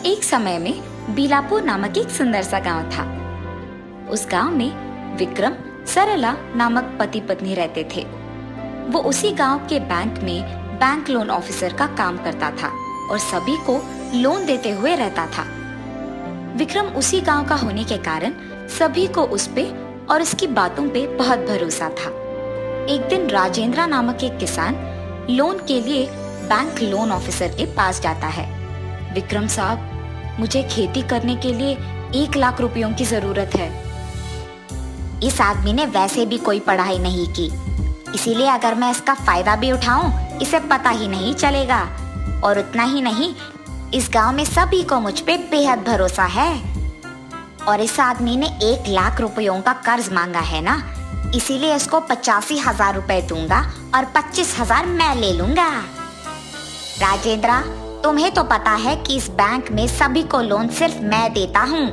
एक समय में बीलापुर नामक एक सुंदर सा गांव था। उस गांव में विक्रम सरला नामक पति पत्नी रहते थे। वो उसी गांव के बैंक में बैंक लोन ऑफिसर का काम करता था और सभी को लोन देते हुए रहता था। विक्रम उसी गांव का होने के कारण सभी को उस पे और उसकी बातों पे बहुत भरोसा था। एक दिन राजेंद्र नामक एक किसान लोन के लिए बैंक लोन ऑफिसर के पास जाता है। विक्रम साहब, मुझे खेती करने के लिए 1 लाख रुपयों की जरूरत है। इस आदमी ने वैसे भी कोई पढ़ाई नहीं की, इसीलिए अगर मैं इसका फायदा भी उठाऊं, इसे पता ही नहीं चलेगा। और उतना ही नहीं, इस गांव में सभी को मुझ पे बेहद भरोसा है। और इस आदमी ने 1 लाख रुपयों का कर्ज मांगा है ना, इसीलिए इसको 85,000 रुपए दूंगा और 25,000 मैं ले लूंगा। राजेंद्र, तुम्हें तो पता है कि इस बैंक में सभी को लोन सिर्फ मैं देता हूँ।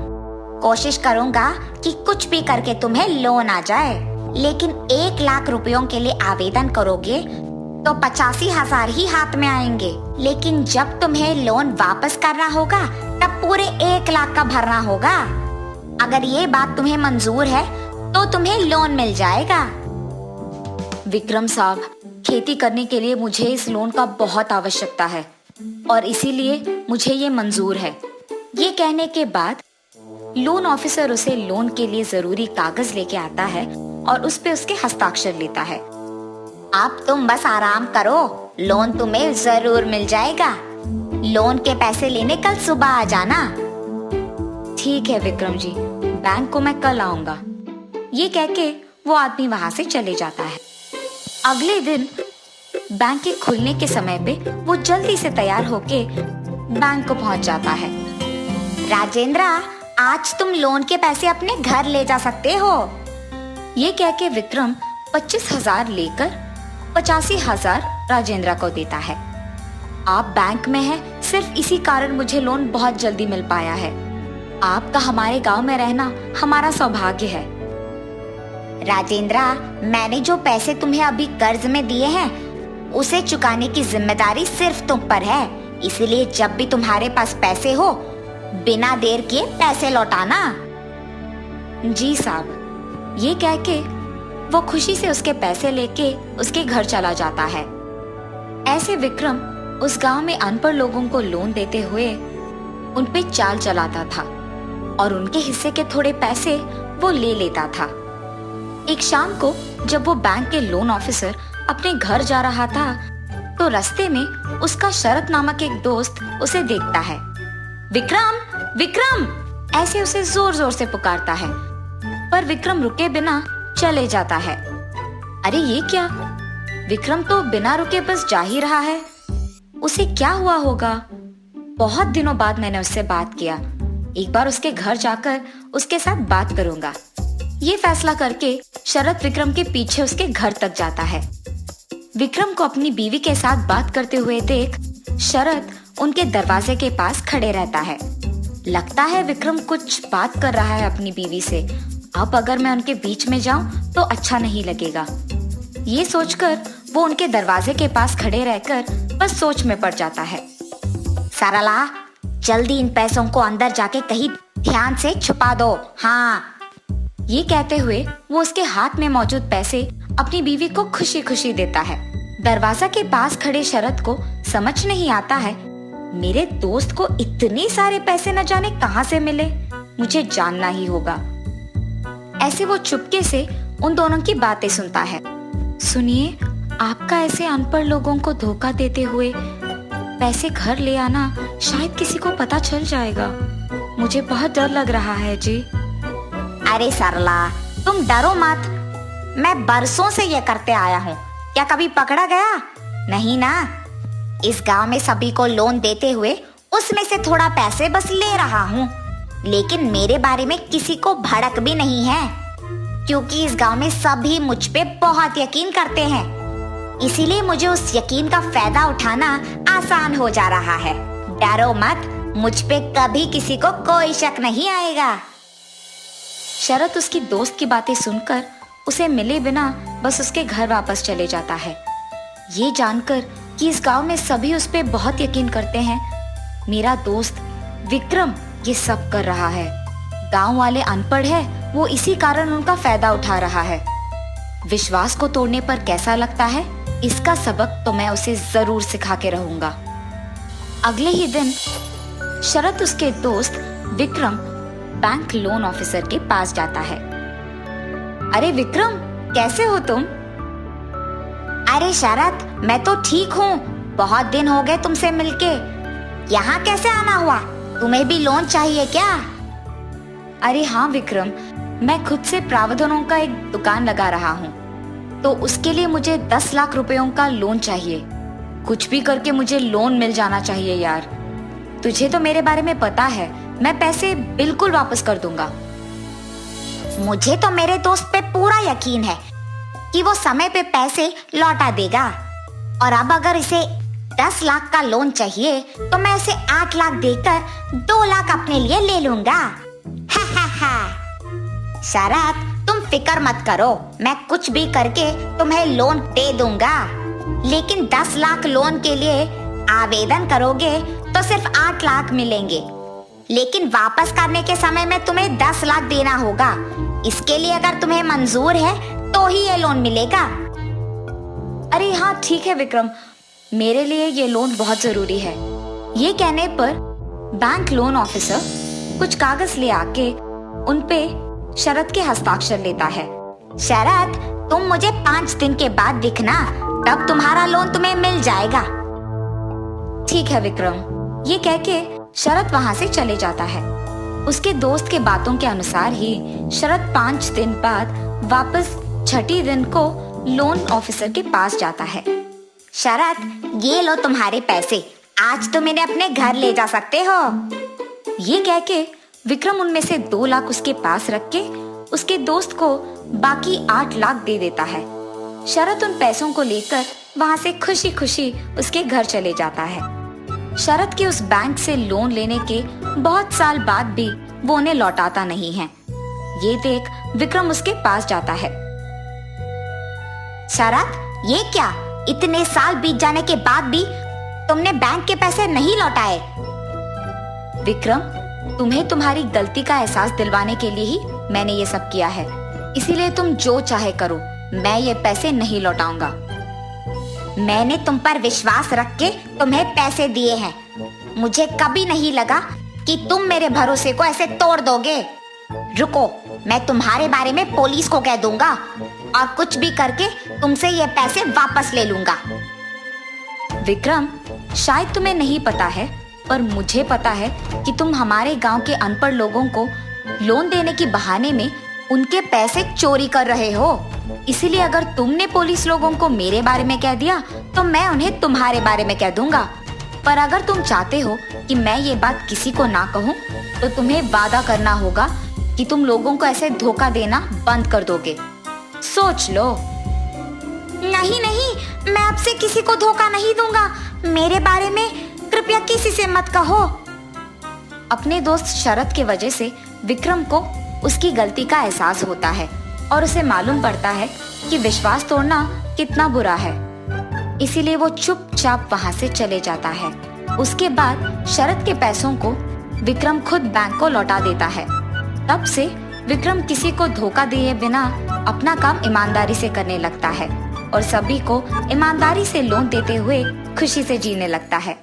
कोशिश करूंगा कि कुछ भी करके तुम्हें लोन आ जाए, लेकिन 1 लाख रुपयों के लिए आवेदन करोगे तो 85,000 ही हाथ में आएंगे। लेकिन जब तुम्हें लोन वापस करना होगा तब पूरे 1 लाख का भरना होगा। अगर ये बात तुम्हें मंजूर है तो तुम्हें लोन मिल जाएगा। विक्रम साहब, खेती करने के लिए मुझे इस लोन का बहुत आवश्यकता है और इसीलिए मुझे ये मंजूर है। ये कहने के बाद लोन ऑफिसर उसे लोन के लिए जरूरी कागज लेके आता है और उस पे उसके हस्ताक्षर लेता है। अब तुम बस आराम करो, लोन तुम्हें जरूर मिल जाएगा। लोन के पैसे लेने कल सुबह आ जाना। ठीक है विक्रम जी, बैंक को मैं कल आऊंगा। ये कह के वो आदमी वहां से चले जाता है। अगले दिन बैंक के खुलने के समय पे वो जल्दी से तैयार होके बैंक को पहुंच जाता है। राजेंद्र, आज तुम लोन के पैसे अपने घर ले जा सकते हो। ये कह के विक्रम 25,000 लेकर 85,000 राजेंद्र को देता है। आप बैंक में हैं, सिर्फ इसी कारण मुझे लोन बहुत जल्दी मिल पाया है। आपका हमारे गांव में रहना हमारा सौभाग्य है। राजेंद्र, मैंने जो पैसे तुम्हें अभी कर्ज में दिए हैं उसे चुकाने की जिम्मेदारी सिर्फ तुम पर है, इसलिए जब भी तुम्हारे पास पैसे हो बिना देर किए पैसे लौटाना। जी साहब। ये कह के वो खुशी से उसके पैसे लेके उसके घर चला जाता है। ऐसे विक्रम उस गांव में अनपढ़ लोगों को लोन देते हुए उन पे चाल चलाता था और उनके हिस्से के थोड़े पैसे वो ले लेता था। एक शाम को जब वो बैंक के लोन ऑफिसर अपने घर जा रहा था तो रास्ते में उसका शरत नामक एक दोस्त उसे देखता है। विक्रम, विक्रम, ऐसे उसे जोर जोर से पुकारता है, पर विक्रम रुके बिना चले जाता है। अरे ये क्या, विक्रम तो बिना रुके बस जा ही रहा है। उसे क्या हुआ होगा? बहुत दिनों बाद मैंने उससे बात किया, एक बार उसके घर जाकर उसके साथ बात करूंगा। ये फैसला करके शरत विक्रम के पीछे उसके घर तक जाता है। विक्रम को अपनी बीवी के साथ बात करते हुए देख शरत उनके दरवाजे के पास खड़े रहता है। लगता है विक्रम कुछ बात कर रहा है अपनी बीवी से। अब अगर मैं उनके बीच में जाऊं तो अच्छा नहीं लगेगा। ये सोचकर वो उनके दरवाजे के पास खड़े रहकर बस सोच में पड़ जाता है। सरला, जल्दी इन पैसों को अंदर जाके कहीं ध्यान से छुपा दो। हाँ। ये कहते हुए वो उसके हाथ में मौजूद पैसे अपनी बीवी को खुशी खुशी देता है। दरवाजा के पास खड़े शरत को समझ नहीं आता है, मेरे दोस्त को इतने सारे पैसे न जाने कहां से मिले, मुझे जानना ही होगा। ऐसे वो चुपके से उन दोनों की बातें सुनता है। सुनिए, आपका ऐसे अनपढ़ लोगों को धोखा देते हुए पैसे घर ले आना शायद किसी को पता चल जाएगा। मुझे बहुत डर लग रहा है जी। अरे सरला, तुम डरो मत, मैं बरसों से ये करते आया हूँ। क्या कभी पकड़ा गया? नहीं ना। इस गांव में सभी को लोन देते हुए उसमें से थोड़ा पैसे बस ले रहा हूँ, लेकिन मेरे बारे में किसी को भड़क भी नहीं है, क्योंकि इस गांव में सभी मुझ पे बहुत यकीन करते हैं। इसीलिए मुझे उस यकीन का फायदा उठाना आसान हो जा रहा है। डरो मत, मुझ पे कभी किसी को कोई शक नहीं आएगा। शरत उसकी दोस्त की बातें सुनकर उसे मिले बिना बस उसके घर वापस चले जाता है। ये जानकर कि इस गांव में सभी उस पे बहुत यकीन करते हैं, मेरा दोस्त विक्रम ये सब कर रहा है। गांव वाले अनपढ़ है, वो इसी कारण उनका फायदा उठा रहा है। विश्वास को तोड़ने पर कैसा लगता है, इसका सबक तो मैं उसे जरूर सिखा के रहूंगा। अगले ही दिन शरद उसके दोस्त विक्रम बैंक लोन ऑफिसर के पास जाता है। अरे विक्रम, कैसे हो तुम? अरे शरद, मैं तो ठीक हूँ। बहुत दिन हो गए तुमसे मिलके। यहाँ कैसे आना हुआ? तुम्हें भी लोन चाहिए क्या? अरे हाँ विक्रम, मैं खुद से प्रावधानों का एक दुकान लगा रहा हूँ, तो उसके लिए मुझे 10 लाख रुपयों का लोन चाहिए। कुछ भी करके मुझे लोन मिल जाना चाहिए यार। तुझे तो मेरे बारे में पता है, मैं पैसे बिल्कुल वापस कर दूंगा। मुझे तो मेरे दोस्त पे पूरा यकीन है कि वो समय पे पैसे लौटा देगा। और अब अगर इसे 10 लाख का लोन चाहिए तो मैं उसे 8 लाख देकर 2 लाख अपने लिए ले लूंगा। शरद, तुम फिक्र मत करो, मैं कुछ भी करके तुम्हें लोन दे दूंगा। लेकिन 10 लाख लोन के लिए आवेदन करोगे तो सिर्फ 8 लाख मिलेंगे, लेकिन वापस करने के समय में तुम्हें 10 लाख देना होगा। इसके लिए अगर तुम्हें मंजूर है तो ही ये लोन मिलेगा। अरे हाँ ठीक है विक्रम, मेरे लिए ये लोन बहुत जरूरी है। ये कहने पर बैंक लोन ऑफिसर कुछ कागज ले आके उन पे शरद के हस्ताक्षर लेता है। शरद, तुम मुझे 5 दिन के बाद दिखना, तब तुम्हारा लोन तुम्हें मिल जाएगा। ठीक है विक्रम। ये कह के शरद वहाँ से चले जाता है। उसके दोस्त के बातों के अनुसार ही शरद 5 दिन बाद वापस छठी दिन को लोन ऑफिसर के पास जाता है। शरद, ये लो तुम्हारे पैसे, आज तुम इन्हें अपने घर ले जा सकते हो। ये कह के विक्रम उनमें से 2 लाख उसके पास रख के उसके दोस्त को बाकी 8 लाख दे देता है। शरद उन पैसों को लेकर वहाँ से खुशी खुशी उसके घर चले जाता है। शरद के उस बैंक से लोन लेने के बहुत साल बाद भी वो उन्हें लौटाता नहीं है। ये देख विक्रम उसके पास जाता है। शरद, ये क्या? इतने साल बीत जाने के बाद भी तुमने बैंक के पैसे नहीं लौटाए। विक्रम, तुम्हें तुम्हारी गलती का एहसास दिलवाने के लिए ही मैंने ये सब किया है, इसीलिए तुम जो चाहे करो, मैं ये पैसे नहीं लौटाऊंगा। मैंने तुम पर विश्वास रख के तुम्हें पैसे दिए हैं। मुझे कभी नहीं लगा कि तुम मेरे भरोसे को ऐसे तोड़ दोगे। रुको, मैं तुम्हारे बारे में पुलिस को कह दूंगा और कुछ भी करके तुमसे ये पैसे वापस ले लूंगा। विक्रम, शायद तुम्हें नहीं पता है, पर मुझे पता है कि तुम हमारे गांव के अनपढ़ लोगों को लोन देने के बहाने में उनके पैसे चोरी कर रहे हो। इसीलिए अगर तुमने पुलिस लोगों को मेरे बारे में कह दिया तो मैं उन्हें तुम्हारे बारे में कह दूंगा। पर अगर तुम चाहते हो कि मैं ये बात किसी को ना कहूँ तो तुम्हें वादा करना होगा कि तुम लोगों को ऐसे धोखा देना बंद कर दोगे। सोच लो। नहीं नहीं, मैं आपसे किसी को धोखा नहीं दूंगा। मेरे बारे में कृपया किसी से मत कहो। अपने दोस्त शरद के वजह से विक्रम को उसकी गलती का एहसास होता है और उसे मालूम पड़ता है कि विश्वास तोड़ना कितना बुरा है। इसीलिए वो चुपचाप वहां से चले जाता है। उसके बाद शरद के पैसों को विक्रम खुद बैंक को लौटा देता है। तब से विक्रम किसी को धोखा दिए बिना अपना काम ईमानदारी से करने लगता है और सभी को ईमानदारी से लोन देते हुए खुशी से जीने लगता है।